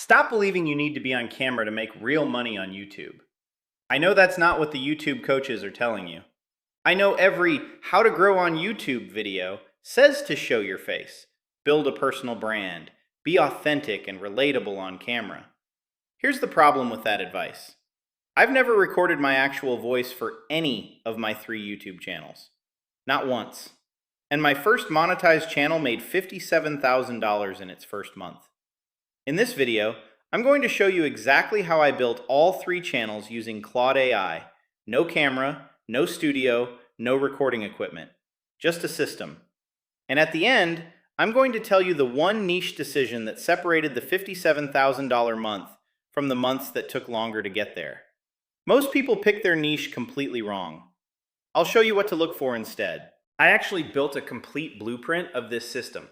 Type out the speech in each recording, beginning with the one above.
Stop believing you need to be on camera to make real money on YouTube. I know that's not what the YouTube coaches are telling you. I know every how to grow on YouTube video says to show your face, build a personal brand, be authentic and relatable on camera. Here's the problem with that advice. I've never recorded my actual voice for any of my 3 YouTube channels. Not once. And my first monetized channel made $57,000 in its first month. In this video, I'm going to show you exactly how I built all 3 channels using Claude AI. No camera, no studio, no recording equipment. Just a system. And at the end, I'm going to tell you the one niche decision that separated the $57,000 month from the months that took longer to get there. Most people pick their niche completely wrong. I'll show you what to look for instead. I actually built a complete blueprint of this system.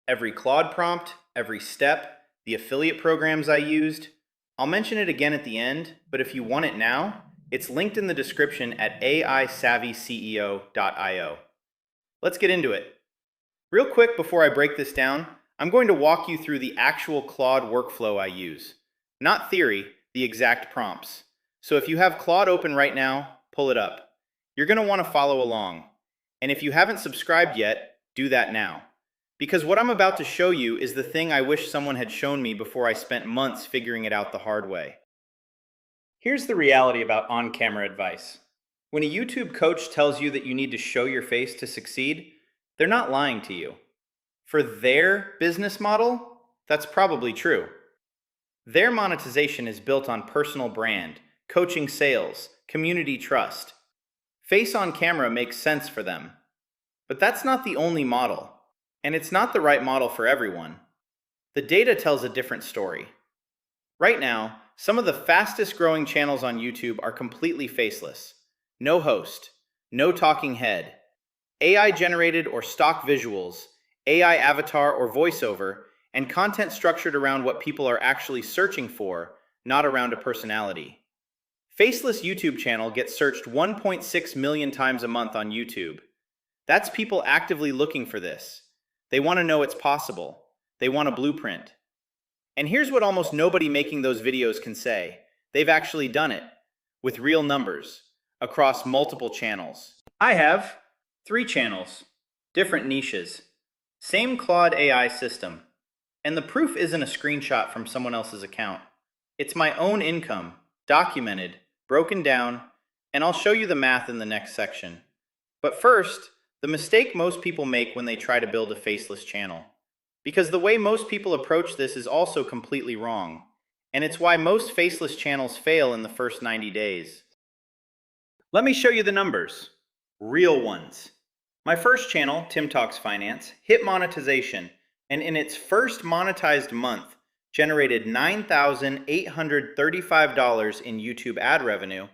Every Claude prompt, every step, the affiliate programs I used. I'll mention it again at the end, but if you want it now, it's linked in the description at aisavvyceo.io. Let's get into it. Real quick before I break this down, I'm going to walk you through the actual Claude workflow I use. Not theory, the exact prompts. So if you have Claude open right now, pull it up. You're going to want to follow along. And if you haven't subscribed yet, do that now. Because what I'm about to show you is the thing I wish someone had shown me before I spent months figuring it out the hard way. Here's the reality about on-camera advice. When a YouTube coach tells you that you need to show your face to succeed, they're not lying to you. For their business model, that's probably true. Their monetization is built on personal brand, coaching sales, community trust. Face on camera makes sense for them. But that's not the only model. And it's not the right model for everyone. The data tells a different story. Right now, some of the fastest growing channels on YouTube are completely faceless. No host, no talking head, AI generated or stock visuals, AI avatar or voiceover, and content structured around what people are actually searching for, not around a personality. Faceless YouTube channel gets searched 1.6 million times a month on YouTube. That's people actively looking for this. They want to know it's possible. They want a blueprint. And here's what almost nobody making those videos can say. They've actually done it, with real numbers, across multiple channels. I have 3 channels, different niches, same Claude AI system. And the proof isn't a screenshot from someone else's account. It's my own income, documented, broken down, and I'll show you the math in the next section. But first, the mistake most people make when they try to build a faceless channel. Because the way most people approach this is also completely wrong. And it's why most faceless channels fail in the first 90 days. Let me show you the numbers. Real ones. My first channel, Tim Talks Finance, hit monetization, and in its first monetized month, generated $9,835 in YouTube ad revenue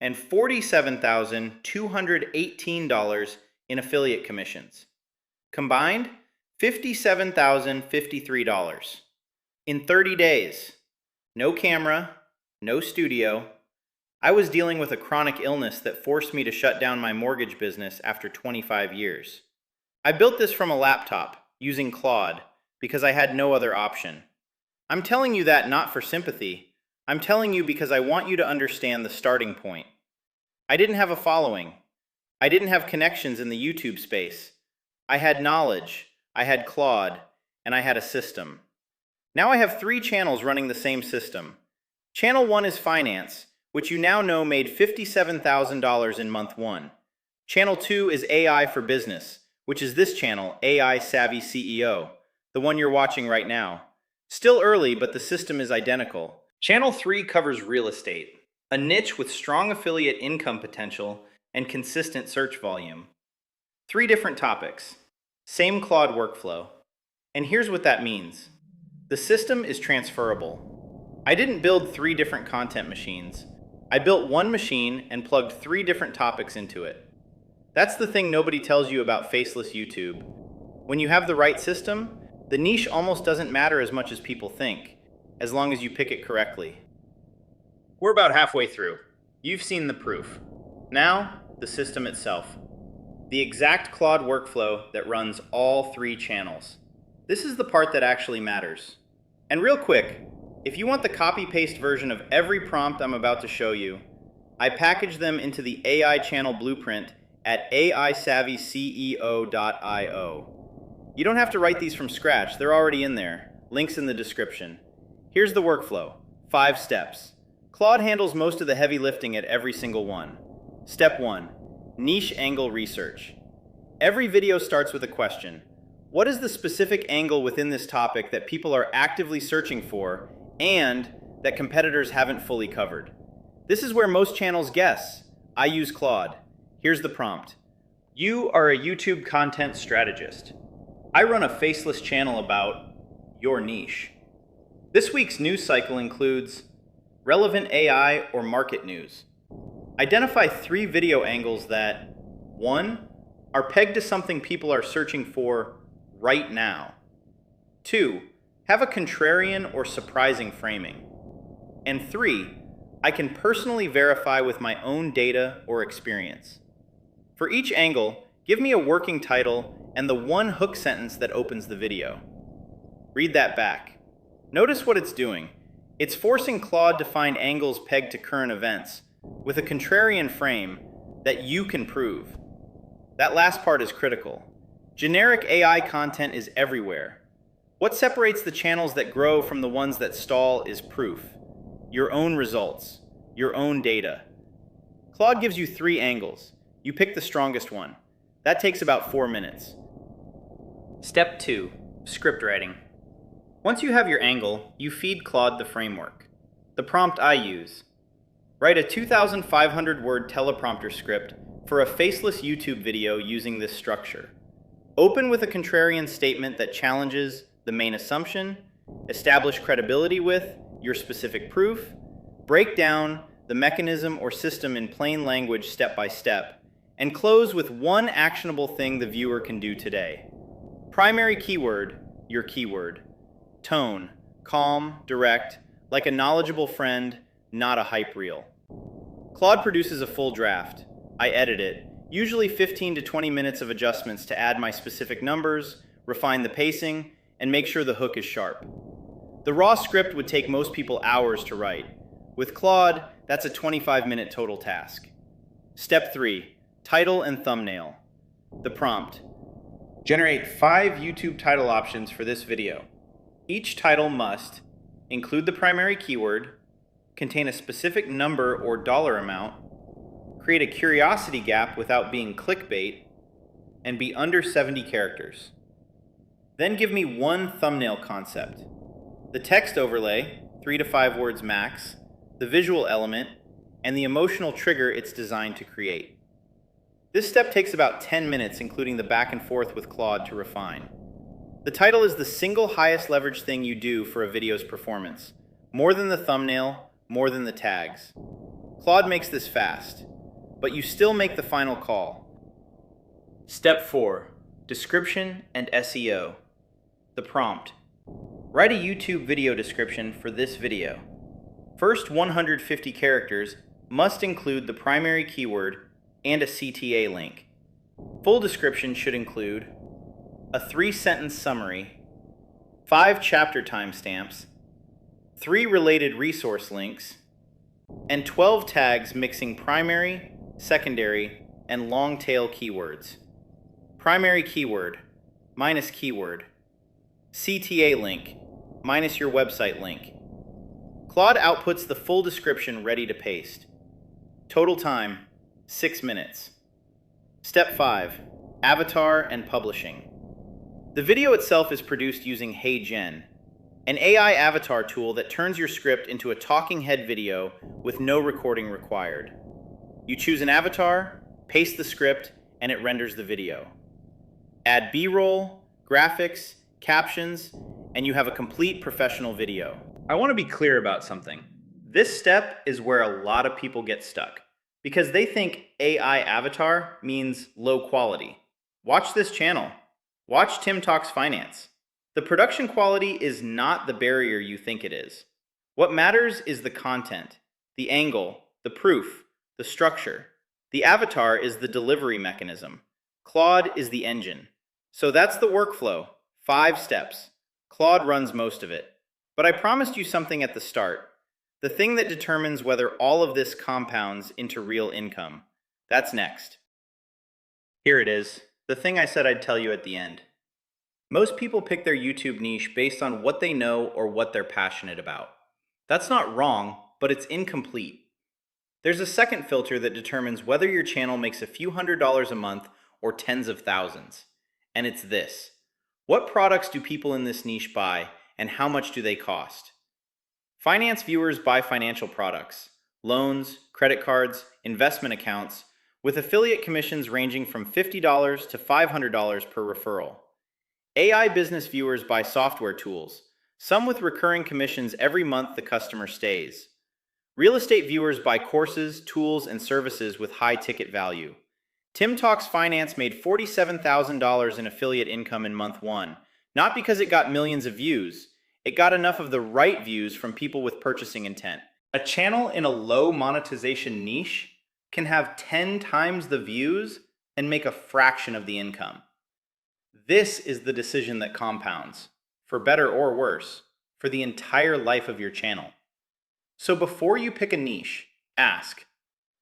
and $47,218 in affiliate commissions. Combined, $57,053. In 30 days. No camera, no studio. I was dealing with a chronic illness that forced me to shut down my mortgage business after 25 years. I built this from a laptop, using Claude, because I had no other option. I'm telling you that not for sympathy. I'm telling you because I want you to understand the starting point. I didn't have a following. I didn't have connections in the YouTube space. I had knowledge, I had Claude, and I had a system. Now I have 3 channels running the same system. Channel 1 is Finance, which you now know made $57,000 in month 1. Channel 2 is AI for Business, which is this channel, AI Savvy CEO, the one you're watching right now. Still early, but the system is identical. Channel 3 covers real estate, a niche with strong affiliate income potential and consistent search volume. 3 different topics. Same Claude workflow. And here's what that means. The system is transferable. I didn't build 3 different content machines. I built one machine and plugged 3 different topics into it. That's the thing nobody tells you about faceless YouTube. When you have the right system, the niche almost doesn't matter as much as people think, as long as you pick it correctly. We're about halfway through. You've seen the proof. Now, the system itself. The exact Claude workflow that runs all 3 channels. This is the part that actually matters. And real quick, If you want the copy-paste version of every prompt I'm about to show you, I package them into the AI channel blueprint at aisavvyceo.io. You don't have to write these from scratch, they're already in there. Links in the description. Here's the workflow. 5 steps. Claude handles most of the heavy lifting at every single one. Step 1. Niche angle research. Every video starts with a question. What is the specific angle within this topic that people are actively searching for and that competitors haven't fully covered? This is where most channels guess. I use Claude. Here's the prompt. You are a YouTube content strategist. I run a faceless channel about your niche. This week's news cycle includes relevant AI or market news. Identify 3 video angles that 1. Are pegged to something people are searching for right now. 2. Have a contrarian or surprising framing. And 3. I can personally verify with my own data or experience. For each angle, give me a working title and the one hook sentence that opens the video. Read that back. Notice what it's doing. It's forcing Claude to find angles pegged to current events with a contrarian frame that you can prove. That last part is critical. Generic AI content is everywhere. What separates the channels that grow from the ones that stall is proof. Your own results, your own data. Claude gives you 3 angles. You pick the strongest one. That takes about 4 minutes. Step 2. Script writing. Once you have your angle, you feed Claude the framework. The prompt I use. Write a 2,500-word teleprompter script for a faceless YouTube video using this structure. Open with a contrarian statement that challenges the main assumption, establish credibility with your specific proof, break down the mechanism or system in plain language step by step, and close with one actionable thing the viewer can do today. Primary keyword, your keyword. Tone, calm, direct, like a knowledgeable friend, not a hype reel. Claude produces a full draft. I edit it, usually 15 to 20 minutes of adjustments to add my specific numbers, refine the pacing, and make sure the hook is sharp. The raw script would take most people hours to write. With Claude, that's a 25-minute total task. Step 3. Title and thumbnail. The prompt. Generate 5 YouTube title options for this video. Each title must include the primary keyword, contain a specific number or dollar amount, create a curiosity gap without being clickbait, and be under 70 characters. Then give me one thumbnail concept. The text overlay, 3 to 5 words max, the visual element, and the emotional trigger it's designed to create. This step takes about 10 minutes, including the back and forth with Claude to refine. The title is the single highest leverage thing you do for a video's performance. More than the thumbnail, more than the tags. Claude makes this fast, but you still make the final call. Step 4. Description and SEO. The prompt. Write a YouTube video description for this video. First 150 characters must include the primary keyword and a CTA link. Full description should include a 3-sentence summary, 5 chapter timestamps, 3 related resource links, and 12 tags mixing primary, secondary, and long tail keywords. Primary keyword minus keyword. CTA link minus your website link. Claude outputs the full description ready to paste. Total time, 6 minutes. Step 5. Avatar and publishing. The video itself is produced using HeyGen, an AI avatar tool that turns your script into a talking head video with no recording required. You choose an avatar, paste the script, and it renders the video. Add B-roll, graphics, captions, and you have a complete professional video. I want to be clear about something. This step is where a lot of people get stuck because they think AI avatar means low quality. Watch this channel. Watch Tim Talks Finance. The production quality is not the barrier you think it is. What matters is the content, the angle, the proof, the structure. The avatar is the delivery mechanism. Claude is the engine. So that's the workflow. 5 steps. Claude runs most of it. But I promised you something at the start. The thing that determines whether all of this compounds into real income. That's next. Here it is, the thing I said I'd tell you at the end. Most people pick their YouTube niche based on what they know or what they're passionate about. That's not wrong, but it's incomplete. There's a second filter that determines whether your channel makes a few $100s a month or tens of thousands. And it's this. What products do people in this niche buy, and how much do they cost? Finance viewers buy financial products, loans, credit cards, investment accounts, with affiliate commissions ranging from $50 to $500 per referral. AI business viewers buy software tools, some with recurring commissions every month the customer stays. Real estate viewers buy courses, tools, and services with high ticket value. Tim Talks Finance made $47,000 in affiliate income in month one, not because it got millions of views. It got enough of the right views from people with purchasing intent. A channel in a low monetization niche can have 10 times the views and make a fraction of the income. This is the decision that compounds, for better or worse, for the entire life of your channel. So before you pick a niche, ask,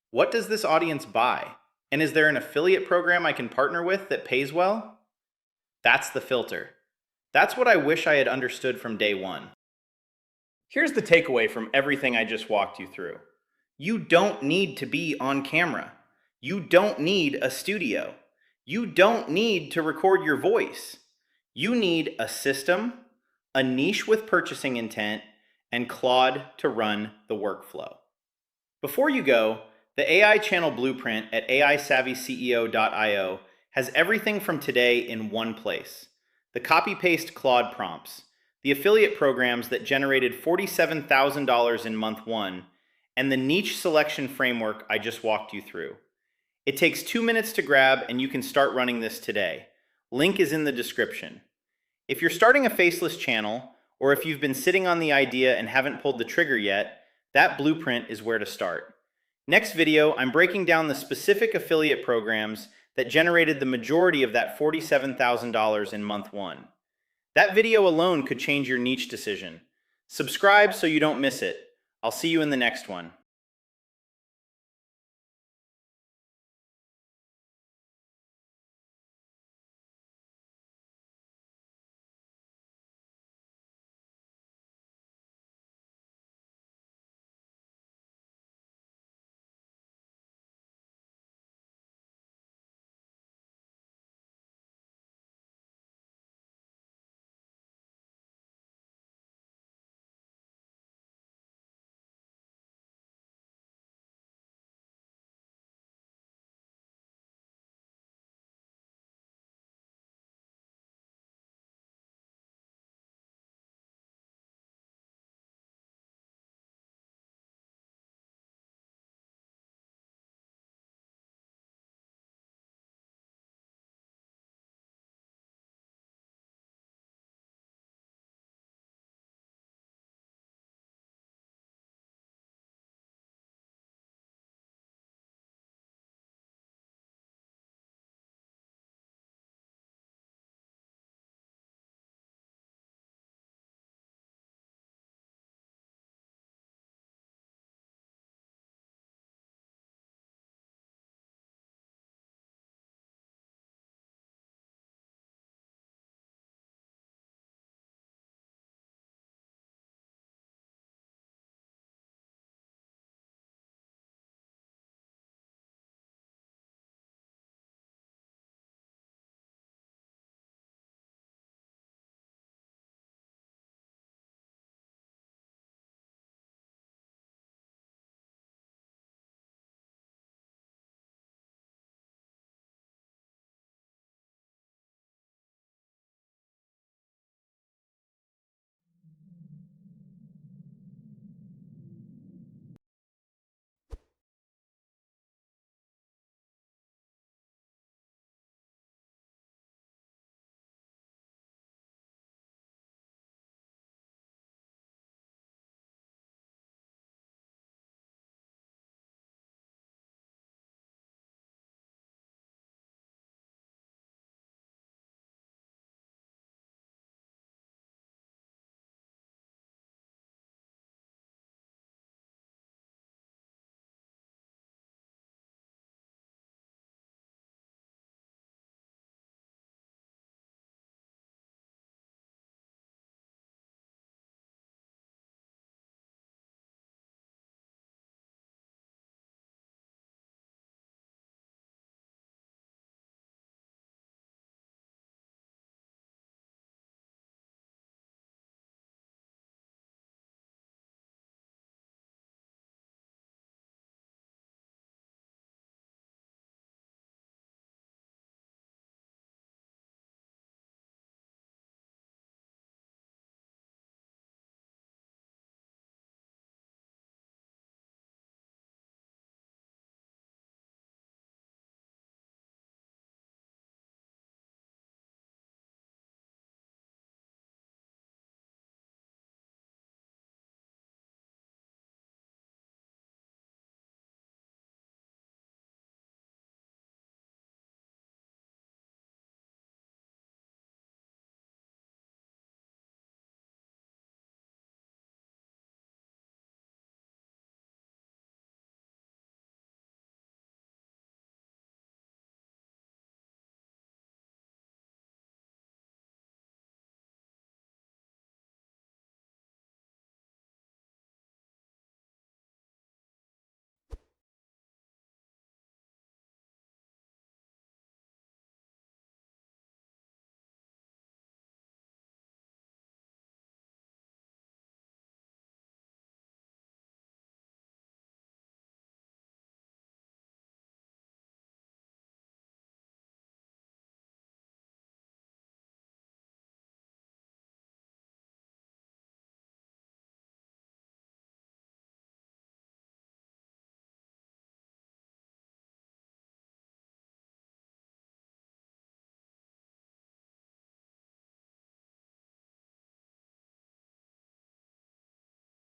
what does this audience buy? And is there an affiliate program I can partner with that pays well? That's the filter. That's what I wish I had understood from day one. Here's the takeaway from everything I just walked you through. You don't need to be on camera. You don't need a studio. You don't need to record your voice. You need a system, a niche with purchasing intent, and Claude to run the workflow. Before you go, the AI channel blueprint at AISavvyCEO.io has everything from today in one place. The copy-paste Claude prompts, the affiliate programs that generated $47,000 in month one, and the niche selection framework I just walked you through. It takes 2 minutes to grab and you can start running this today. Link is in the description. If you're starting a Faceless channel, or if you've been sitting on the idea and haven't pulled the trigger yet, that blueprint is where to start. Next video, I'm breaking down the specific affiliate programs that generated the majority of that $47,000 in month one. That video alone could change your niche decision. Subscribe so you don't miss it. I'll see you in the next one.